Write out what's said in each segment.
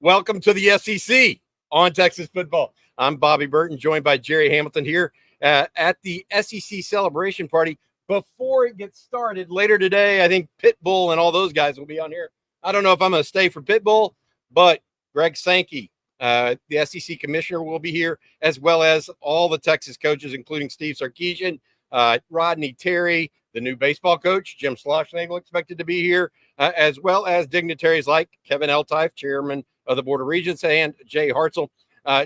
Welcome to the SEC on Texas football. I'm Bobby Burton, joined by Gerry Hamilton here at the SEC celebration party. Before it gets started later today, I think Pitbull and all those guys will be on here. I don't know if I'm going to stay for Pitbull, but Greg Sankey, the SEC commissioner, will be here, as well as all the Texas coaches, including Steve Sarkisian, Rodney Terry, the new baseball coach, Jim Schlossnagle, expected to be here, as well as dignitaries like Kevin Eltife, chairman of the Board of Regents, and Jay Hartzell.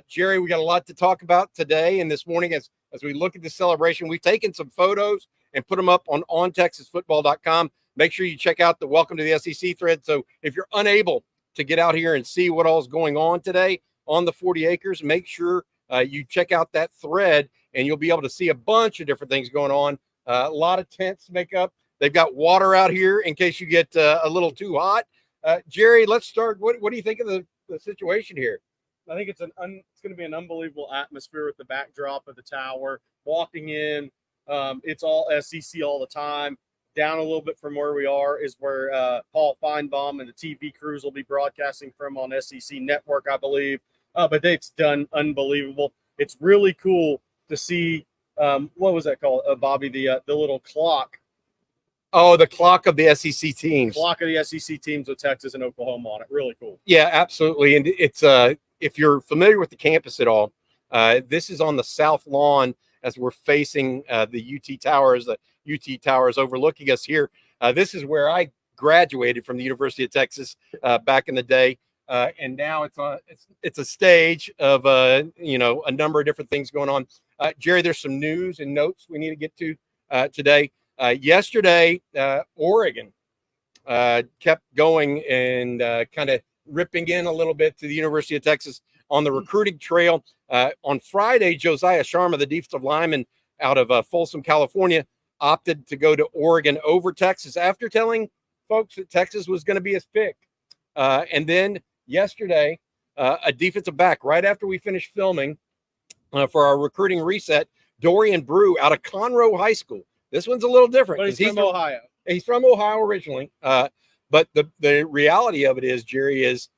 Gerry, we got a lot to talk about today and this morning as we look at the celebration. We've taken some photos and put them up on ontexasfootball.com. Make sure you check out the Welcome to the SEC thread. So if you're unable to get out here and see what all is going on today on the 40 acres, make sure you check out that thread, and you'll be able to see a bunch of different things going on. A lot of tents to make up. They've got water out here in case you get a little too hot. Gerry, let's start. What do you think of the situation here? I think it's going to be an unbelievable atmosphere with the backdrop of the tower. Walking in, it's all SEC all the time. Down a little bit from where we are is where Paul Feinbaum and the TV crews will be broadcasting from on SEC Network, I believe. But it's done unbelievable. It's really cool to see. What was that called, Bobby? The little clock. Oh, the clock of the SEC teams. Clock of the SEC teams with Texas and Oklahoma on it. Really cool. Yeah, absolutely. And it's if you're familiar with the campus at all, this is on the south lawn as we're facing the UT Towers. The UT Towers overlooking us here. This is where I graduated from the University of Texas back in the day. And now it's a stage of a number of different things going on. Gerry, there's some news and notes we need to get to today. Yesterday, Oregon kept going and kind of ripping in a little bit to the University of Texas on the recruiting trail. On Friday, Josiah Sharma, the defensive lineman out of Folsom, California, opted to go to Oregon over Texas after telling folks that Texas was going to be his pick. And then yesterday, a defensive back, right after we finished filming for our recruiting reset, Dorian Brew out of Conroe High School. This one's a little different. But he's from Ohio. He's from Ohio originally. But the reality of it is, Gerry, is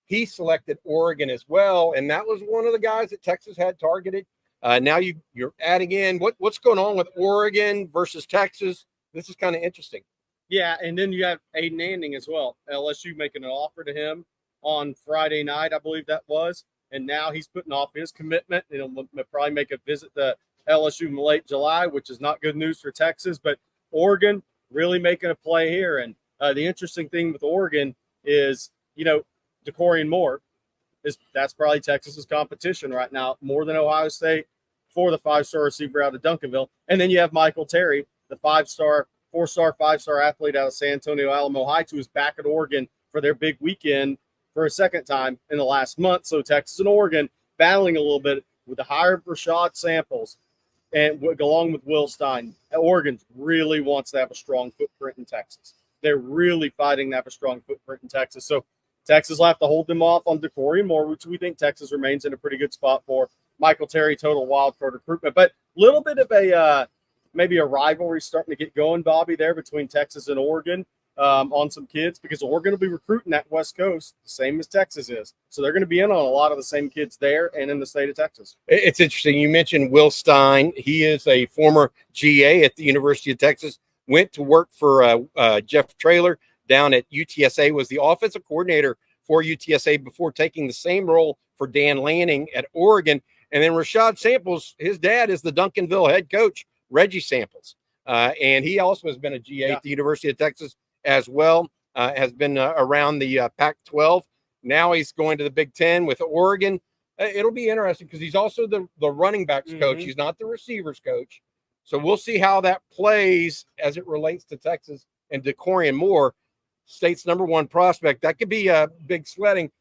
he selected Oregon as well. And that was one of the guys that Texas had targeted. Now you're adding in what's going on with Oregon versus Texas. This is kind of interesting. Yeah, and then you have Aiden Anding as well. LSU making an offer to him on Friday night, I believe that was. And now he's putting off his commitment. He'll probably make a visit to LSU in late July, which is not good news for Texas. But Oregon really making a play here. And the interesting thing with Oregon is, DeCorian Moore, that's probably Texas's competition right now, more than Ohio State for the five-star receiver out of Duncanville. And then you have Michael Terry, the four-star, five-star athlete out of San Antonio Alamo Heights, who is back at Oregon for their big weekend for a second time in the last month. So Texas and Oregon battling a little bit with the hire of Rashad Samples and along with Will Stein. Oregon really wants to have a strong footprint in Texas. They're really fighting to have a strong footprint in Texas. So Texas will have to hold them off on DeCorian Moore, which we think Texas remains in a pretty good spot for. Michael Terry, total wild card recruitment. But a little bit of maybe a rivalry starting to get going, Bobby, there between Texas and Oregon on some kids, because Oregon will be recruiting that West Coast the same as Texas is. So they're going to be in on a lot of the same kids there and in the state of Texas. It's interesting. You mentioned Will Stein. He is a former GA at the University of Texas, went to work for Jeff Traylor down at UTSA, was the offensive coordinator for UTSA before taking the same role for Dan Lanning at Oregon. And then Rashad Samples, his dad is the Duncanville head coach, Reggie Samples. And he also has been a GA at the University of Texas as well, has been around the Pac-12. Now he's going to the Big Ten with Oregon. It'll be interesting because he's also the running backs coach. He's not the receivers coach. So we'll see how that plays as it relates to Texas and DeCorian Moore, state's number one prospect. That could be big sledding.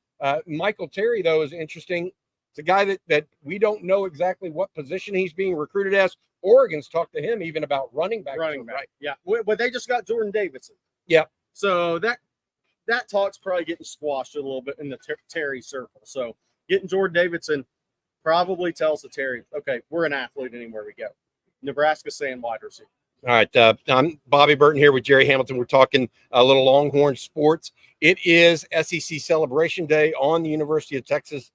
Michael Terry, though, is interesting. It's a guy that we don't know exactly what position he's being recruited as. Oregon's talked to him even about running back. Right? Yeah. But they just got Jordan Davidson. Yeah. So that talk's probably getting squashed a little bit in the Terry circle. So getting Jordan Davidson probably tells the Terry, okay, we're an athlete anywhere we go. Nebraska's saying wide receiver. All right. I'm Bobby Burton here with Gerry Hamilton. We're talking a little Longhorn sports It is SEC Celebration Day on the University of Texas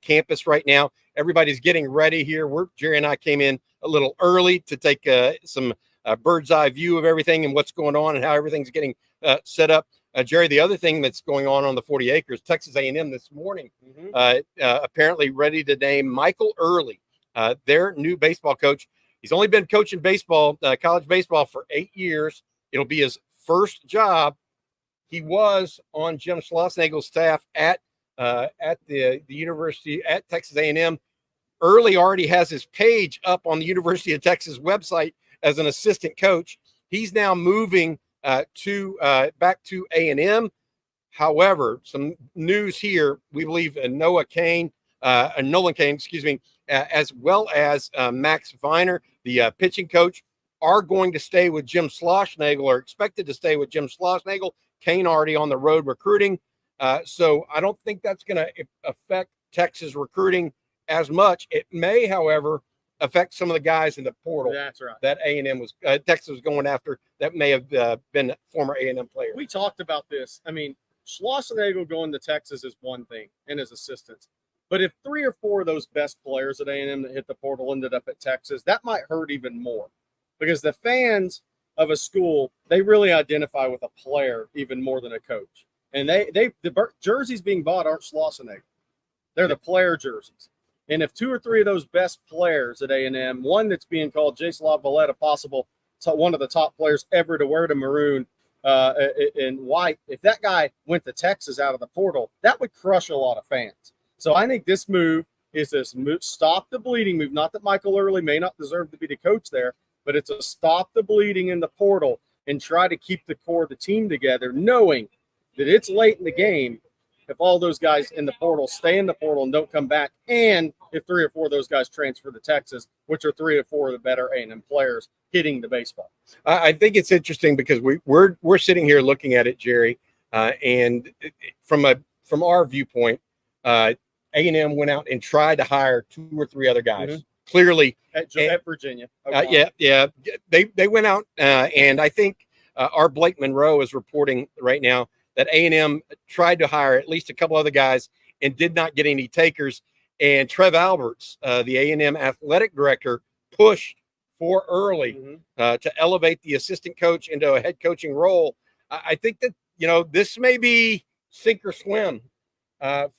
campus right now. Everybody's getting ready here. Jerry and I came in a little early to take some bird's eye view of everything and what's going on and how everything's getting set up. Jerry, the other thing that's going on the 40 acres, Texas A&M this morning, apparently ready to name Michael Early, their new baseball coach. He's only been coaching baseball, college baseball, for 8 years. It'll be his first job. He was on Jim Schlossnagel's staff at the university at Texas A&M. Early already has his page up on the University of Texas website as an assistant coach. He's now moving back to A&M. However, some news here. We believe Nolan Cain, as well as Max Viner, the pitching coach, are going to stay with Jim Schlossnagel, or expected to stay with Jim Schlossnagel. Cain already on the road recruiting. So I don't think that's going to affect Texas recruiting as much. It may, however, affect some of the guys in the portal. That's right. That A&M was Texas was going after that may have been former A&M players. We talked about this. I mean, Schlossnagel going to Texas is one thing, and his assistants. But if 3 or 4 of those best players at A&M that hit the portal ended up at Texas, that might hurt even more, because the fans of a school, they really identify with a player even more than a coach. And the jerseys being bought aren't Schlossnagel. They're the player jerseys. And if 2 or 3 of those best players at A&M, one that's being called Jason Lavalette, one of the top players ever to wear the maroon and white, if that guy went to Texas out of the portal, that would crush a lot of fans. So I think this move is stop the bleeding move. Not that Michael Early may not deserve to be the coach there, but it's a stop the bleeding in the portal and try to keep the core of the team together, knowing that it's late in the game if all those guys in the portal stay in the portal and don't come back, and if 3 or 4 of those guys transfer to Texas, which are 3 or 4 of the better A&M players hitting the baseball. I think it's interesting because we're sitting here looking at it, Jerry, and from our viewpoint, A&M went out and tried to hire 2 or 3 other guys. Mm-hmm. Clearly at Virginia. Yeah. They went out, and I think our Blake Monroe is reporting right now that A&M tried to hire at least a couple other guys and did not get any takers. And Trev Alberts, the A&M athletic director, pushed for Early to elevate the assistant coach into a head coaching role. I think that, this may be sink or swim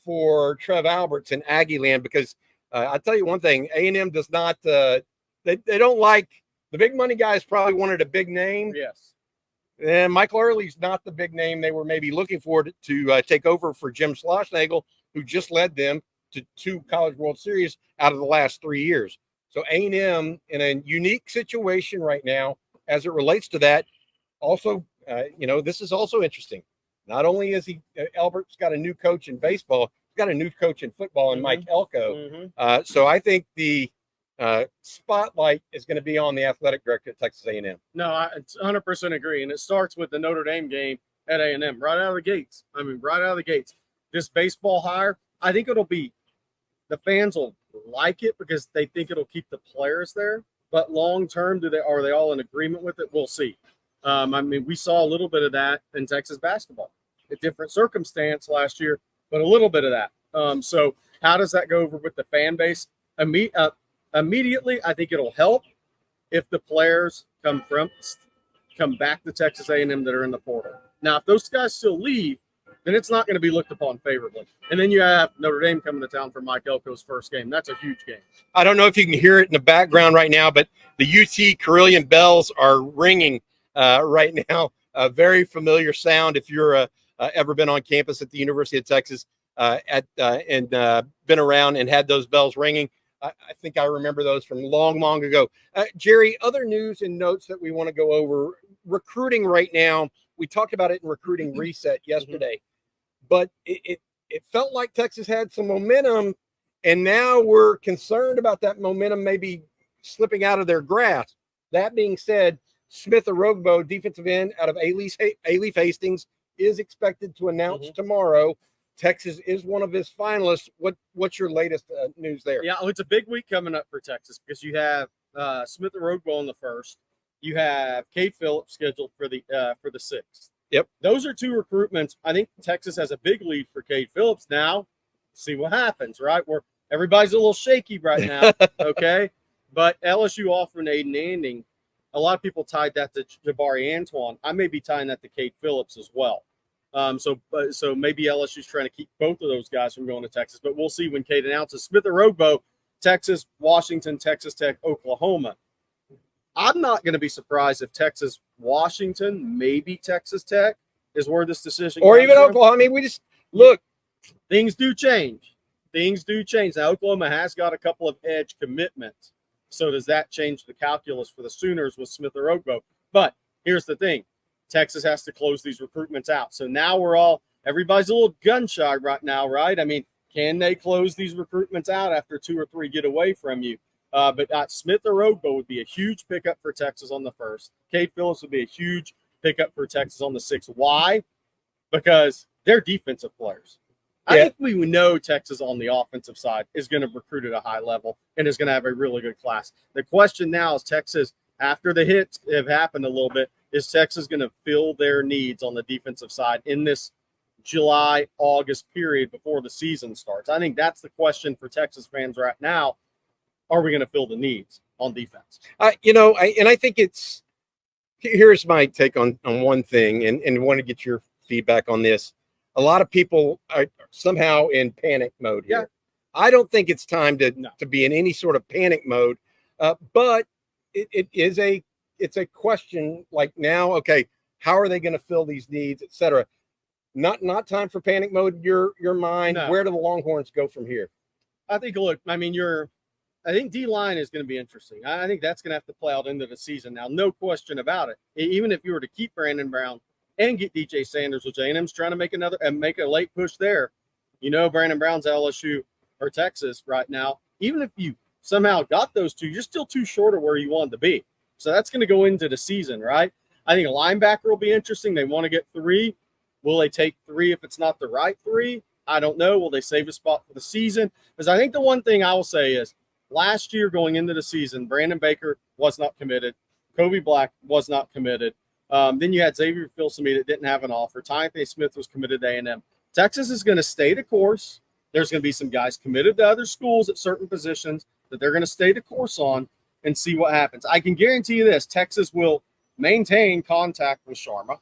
for Trev Alberts in Aggie land, because I'll tell you one thing, A&M does not they don't like the big money guys. Probably wanted a big name. Yes. And Michael Early's not the big name they were maybe looking for to take over for Jim Schlossnagel, who just led them to 2 College World Series out of the last 3 years. So A&M in a unique situation right now as it relates to that. Also, this is also interesting. Not only is Albert's got a new coach in baseball, he's got a new coach in football in Mike Elko. So I think the spotlight is going to be on the athletic director at Texas A&M. No, I 100% agree. And it starts with the Notre Dame game at A&M right out of the gates. This baseball hire, I think the fans will like it because they think it'll keep the players there. But long term, are they all in agreement with it? We'll see. We saw a little bit of that in Texas basketball. A different circumstance last year, but a little bit of that. So how does that go over with the fan base? Immediately, I think it'll help if the players come back to Texas A&M that are in the portal. Now, if those guys still leave, then it's not going to be looked upon favorably. And then you have Notre Dame coming to town for Mike Elko's first game. That's a huge game. I don't know if you can hear it in the background right now, but the UT Carilion bells are ringing right now. A very familiar sound if you're ever been on campus at the University of Texas and been around and had those bells ringing. I think I remember those from long ago. Jerry, other news and notes that we want to go over. Recruiting right now. We talked about it in Recruiting Reset yesterday, but it felt like Texas had some momentum, and now we're concerned about that momentum maybe slipping out of their grasp. That being said, Smith Orogbo, defensive end out of A-Leaf Hastings, is expected to announce tomorrow. Texas is one of his finalists. What's your latest news there? Yeah, it's a big week coming up for Texas because you have Smith Orogbo on the 1st. You have Cade Phillips scheduled for the 6th. Yep. Those are two recruitments. I think Texas has a big lead for Cade Phillips. Now, see what happens, right? Everybody's a little shaky right now, okay? But LSU offering Aiden Anding, a lot of people tied that to Jabari Antoine. I may be tying that to Cade Phillips as well. So maybe LSU's trying to keep both of those guys from going to Texas. But we'll see when Cade announces. Smith-Orogbo, Texas, Washington, Texas Tech, Oklahoma. I'm not going to be surprised if Texas, Washington, maybe Texas Tech is where this decision or even from. Oklahoma. I mean, we just look. Things do change. Things do change. Now, Oklahoma has got a couple of edge commitments. So does that change the calculus for the Sooners with Smith-Orogbo? But here's the thing. Texas has to close these recruitments out. So now everybody's a little gun shy right now, right? I mean, can they close these recruitments out after 2 or 3 get away from you? But Smith-Orogbo would be a huge pickup for Texas on the 1st. Cade Phillips would be a huge pickup for Texas on the 6th. Why? Because they're defensive players. I think we know Texas on the offensive side is going to recruit at a high level and is going to have a really good class. The question now is Texas, after the hits have happened a little bit, is Texas going to fill their needs on the defensive side in this July, August period before the season starts? I think that's the question for Texas fans right now. Are we going to fill the needs on defense? I think here's my take on one thing, and want to get your feedback on this. A lot of people are somehow in panic mode here. Yeah. I don't think it's time to be in any sort of panic mode, but it's a question like now. Okay, how are they going to fill these needs, et cetera? Not time for panic mode. Your mind. No. Where do the Longhorns go from here? I think. Look, I mean, I think D-line is going to be interesting. I think that's going to have to play out into the season now. No question about it. Even if you were to keep Brandon Brown and get DJ Sanders, which A&M's trying to make a late push there. Brandon Brown's LSU or Texas right now. Even if you somehow got those two, you're still too short of where you want to be. So that's going to go into the season, right? I think a linebacker will be interesting. They want to get 3. Will they take 3 if it's not the right 3? I don't know. Will they save a spot for the season? Because I think the one thing I will say is last year going into the season, Brandon Baker was not committed. Kobe Black was not committed. Then you had Xavier Filsaime that didn't have an offer. Anthony Smith was committed to A&M. Texas is going to stay the course. There's going to be some guys committed to other schools at certain positions that they're going to stay the course on and see what happens. I can guarantee you this. Texas will maintain contact with Sharma.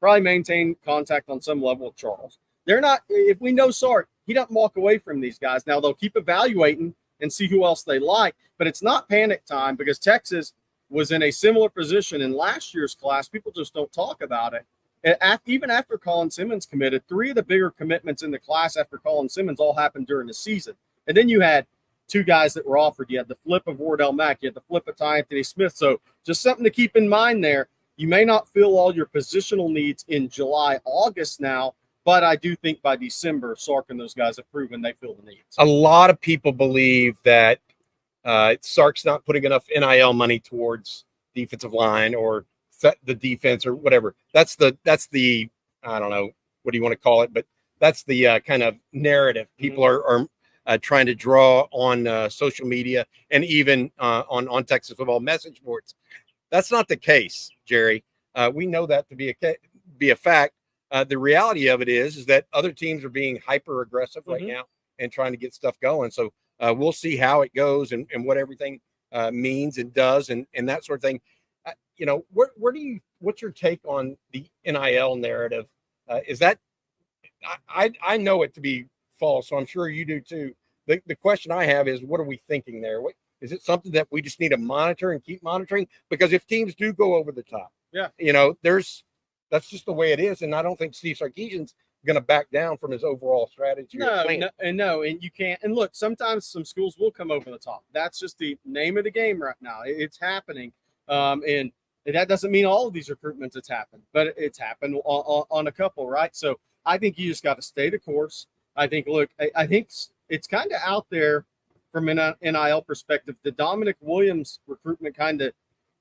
Probably maintain contact on some level with Charles. They're not – if we know Sark, he doesn't walk away from these guys. Now, they'll keep evaluating and see who else they like. But it's not panic time because Texas – was in a similar position in last year's class. People just don't talk about it. Even after Colin Simmons committed, 3 of the bigger commitments in the class after Colin Simmons all happened during the season. And then you had 2 guys that were offered. You had the flip of Wardell Mack. You had the flip of Anthony Smith. So just something to keep in mind there. You may not fill all your positional needs in July, August now, but I do think by December, Sark and those guys have proven they fill the needs. A lot of people believe that Sark's not putting enough NIL money towards defensive line or the defense or whatever. That's the I don't know, what do you want to call it? But that's the kind of narrative people are trying to draw on social media and even on Texas football message boards. That's not the case, Jerry. We know that to be a fact. The reality of it is that other teams are being hyper aggressive right now and trying to get stuff going. So we'll see how it goes and what everything means and does and that sort of thing. What's your take on the NIL narrative? Is that I know it to be false, so I'm sure you do too. The question I have is, what are we thinking there? Is it something that we just need to monitor and keep monitoring? Because if teams do go over the top, that's just the way it is. And I don't think Steve Sarkisian's going to back down from his overall strategy. No, and you can't. And look, sometimes some schools will come over the top. That's just the name of the game right now. It's happening. And that doesn't mean all of these recruitments it's happened, but it's happened on a couple, right? So I think you just got to stay the course. I think it's kind of out there from an NIL perspective. The Dominic Williams recruitment kind of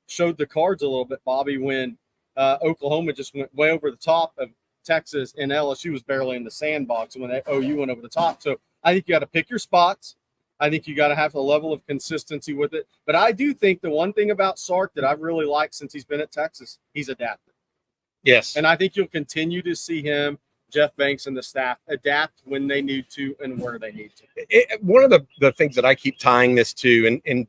showed the cards a little bit, Bobby, when Oklahoma just went way over the top of Texas and LSU was barely in the sandbox when OU went over the top. So I think you got to pick your spots. I think you got to have a level of consistency with it. But I do think the one thing about Sark that I've really liked since he's been at Texas, he's adapted. Yes. And I think you'll continue to see him, Jeff Banks, and the staff adapt when they need to and where they need to. One of the things that I keep tying this to, and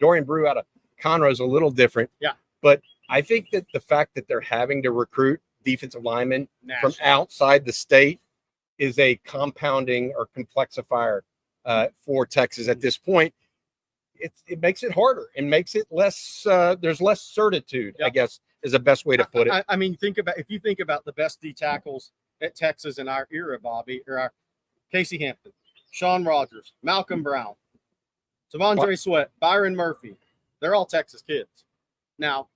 Dorian Brew out of Conroe is a little different. Yeah. But I think that the fact that they're having to recruit defensive linemen National. from outside the state is a compounding or complexifier for Texas at this point. It makes it harder and makes it less. There's less certitude, I guess, is the best way to put it. I mean, if you think about the best D tackles at Texas in our era, Bobby, or our Casey Hampton, Sean Rogers, Malcolm Brown, Tavondre Sweat, Byron Murphy, they're all Texas kids. Now,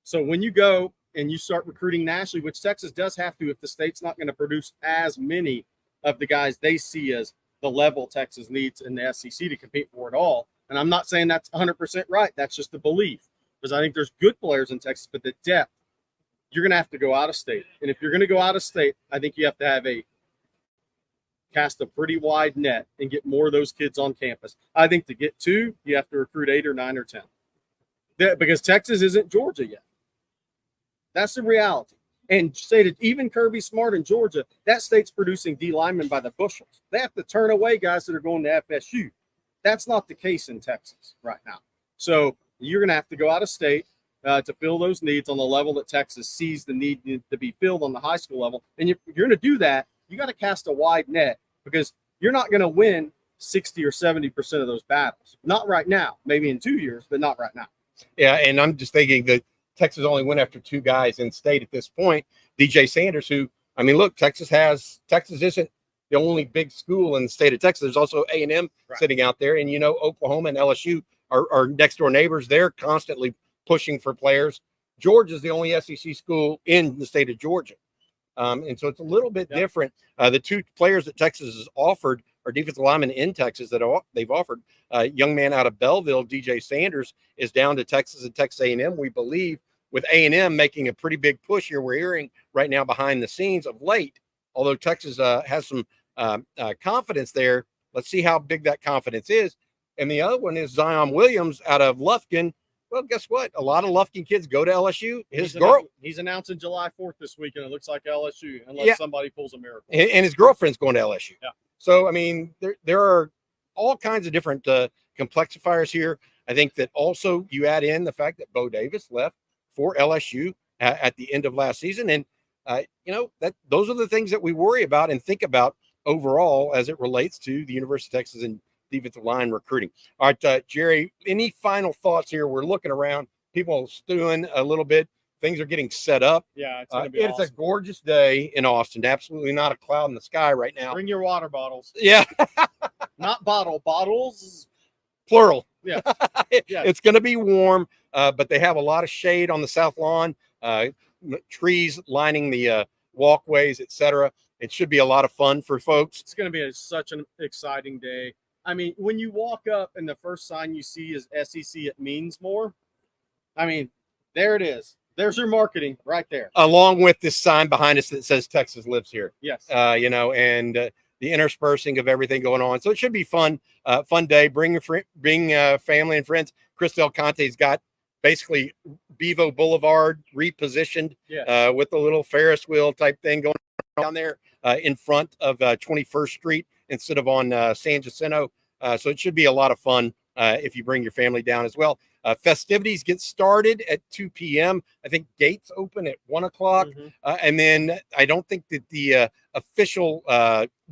so when you go and you start recruiting nationally, which Texas does have to if the state's not going to produce as many of the guys they see as the level Texas needs in the SEC to compete for it all. And I'm not saying that's 100% right. That's just a belief, because I think there's good players in Texas, but the depth, you're going to have to go out of state. And if you're going to go out of state, I think you have to have cast a pretty wide net and get more of those kids on campus. I think to get 2, you have to recruit 8 or 9 or 10. Because Texas isn't Georgia yet. That's the reality. And stated, even Kirby Smart in Georgia, that state's producing D linemen by the bushels. They have to turn away guys that are going to FSU. That's not the case in Texas right now. So you're going to have to go out of state to fill those needs on the level that Texas sees the need to be filled on the high school level. And if you're going to do that, you got to cast a wide net, because you're not going to win 60 or 70% of those battles. Not right now, maybe in 2 years, but not right now. Yeah, and I'm just thinking that Texas only went after 2 guys in state at this point. DJ Sanders, who, I mean, look, Texas isn't the only big school in the state of Texas. There's also A&M sitting out there. And, Oklahoma and LSU are next door neighbors. They're constantly pushing for players. Georgia's the only SEC school in the state of Georgia. And so it's a little bit different. The 2 players that Texas has offered are defensive linemen in Texas that they've offered. A young man out of Belleville, DJ Sanders, is down to Texas and Texas A&M, we believe, with A&M making a pretty big push here. We're hearing right now behind the scenes of late, although Texas has some confidence there. Let's see how big that confidence is. And the other one is Zion Williams out of Lufkin. Well, guess what? A lot of Lufkin kids go to LSU. He's announcing July 4th this week, and it looks like LSU, unless somebody pulls a miracle. And his girlfriend's going to LSU. Yeah. So, I mean, there are all kinds of different complexifiers here. I think that also you add in the fact that Bo Davis left for LSU at the end of last season. And, those are the things that we worry about and think about overall as it relates to the University of Texas and defensive line recruiting. All right, Jerry, any final thoughts here? We're looking around, people stewing a little bit. Things are getting set up. Yeah, it's going to be awesome. It's a gorgeous day in Austin. Absolutely not a cloud in the sky right now. Bring your water bottles. Yeah. Not bottles. Plural. Yeah. It's going to be warm, but they have a lot of shade on the south lawn, trees lining the walkways, etc. It should be a lot of fun for folks. It's going to be such an exciting day. I mean, when you walk up and the first sign you see is SEC, it means more. I mean, there it is. There's your marketing right there. Along with this sign behind us that says Texas lives here. Yes. And the interspersing of everything going on. So it should be fun day. Bring family and friends. Chris Del Conte's got basically Bevo Boulevard repositioned with the little Ferris wheel type thing going down there in front of 21st Street instead of on San Jacinto. So it should be a lot of fun if you bring your family down as well. Festivities get started at 2 p.m. I think gates open at 1 o'clock. And then I don't think that the official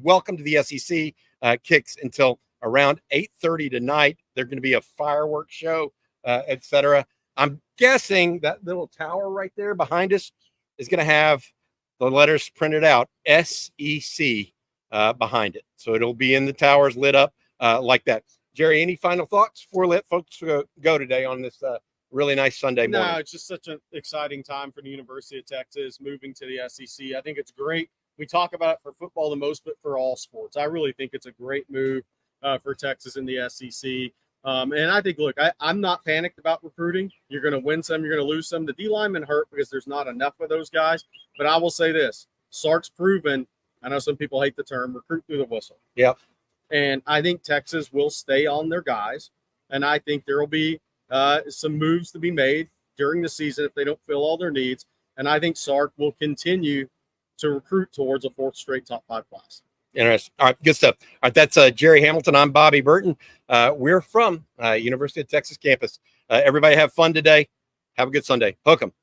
welcome to the SEC kicks until around 8:30 tonight. There's going to be a fireworks show, etc. I'm guessing that little tower right there behind us is going to have the letters printed out, SEC, behind it. So it'll be in the towers lit up like that. Jerry, any final thoughts before we let folks go today on this really nice Sunday morning? No, it's just such an exciting time for the University of Texas moving to the SEC. I think it's great. We talk about it for football the most, but for all sports. I really think it's a great move for Texas in the SEC. And I think, look, I'm not panicked about recruiting. You're going to win some, you're going to lose some. The D linemen hurt because there's not enough of those guys. But I will say this, Sark's proven, I know some people hate the term, recruit through the whistle. Yep. And I think Texas will stay on their guys. And I think there will be some moves to be made during the season if they don't fill all their needs. And I think Sark will continue to recruit towards a fourth straight top 5 class. Interesting. All right, good stuff. All right, that's Gerry Hamilton. I'm Bobby Burton. We're from University of Texas campus. Everybody have fun today. Have a good Sunday. Hook 'em.